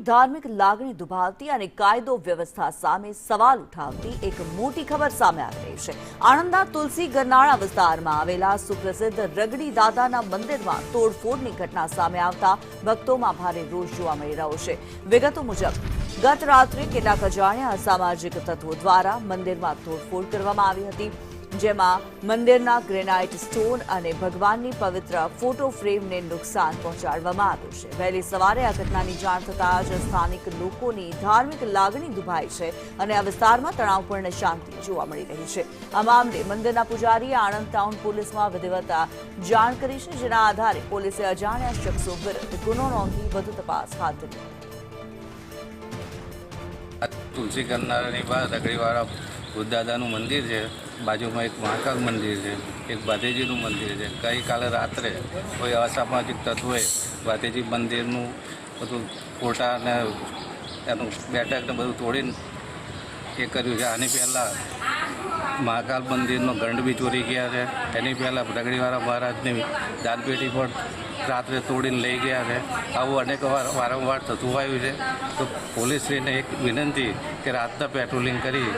ધાર્મિક લાગણી દુભાવતી અને કાયદો વ્યવસ્થા સામે સવાલ ઉઠાવતી એક મોટી ખબર સામે આવી રહી છે। આણંદના તુલસી ગરનાળા વિસ્તારમાં આવેલા સુપ્રસિદ્ધ રગડી દાદાના મંદિરમાં તોડફોડની ઘટના સામે આવતા ભક્તોમાં ભારે રોષ જોવા મળી રહ્યો છે। વિગતો મુજબ ગત રાત્રે કેટલાક અજાણ્યા અસામાજિક તત્વો દ્વારા મંદિરમાં તોડફોડ કરવામાં આવી હતી, જેમાં મંદિરના ગ્રેનાઇટ સ્ટોન અને ભગવાનની પવિત્ર ફોટો ફ્રેમને નુકસાન પહોંચાડવામાં આવ્યું છે। વહેલી સવારે આ ઘટનાની જાણ થતાં જ સ્થાનિક લોકોની ધાર્મિક લાગણી દુભાઈ છે અને આ વિસ્તારમાં તણાવપૂર્ણ શાંતિ જોવા મળી રહી છે। આ મામલે મંદિરના પૂજારીએ આણંદ ટાઉન પોલીસમાં વિધિવત જાણ કરી છે, જેના આધારે પોલીસે અજાણ્યા શખ્સો વિરુદ્ધ ગુનો નોંધી વધુ તપાસ હાથ ધરી। તુલસી ગરનાળાની બહાર રગડીવાળા બુદ્ધદાદાનું મંદિર છે, બાજુમાં એક મહાકાલ મંદિર છે, એક ભાથીજીનું મંદિર છે। ગઈકાલે રાત્રે કોઈ અસામાજિક તત્વોએ ભાથીજી મંદિરનું બધું ફોટા અને એનું બેઠકને બધું તોડીને એ કર્યું છે। આની પહેલાં મહાકાલ મંદિરનો ગંડ બી ચોરી ગયા છે। એની પહેલાં રગડીવાળા મહારાજની દાનપેટી પણ રાત્રે તોડીને લઈ ગયા છે। આવું અનેક વારંવાર થતું આવ્યું છે। તો પોલીસને એક વિનંતી કે રાતના પેટ્રોલિંગ કરી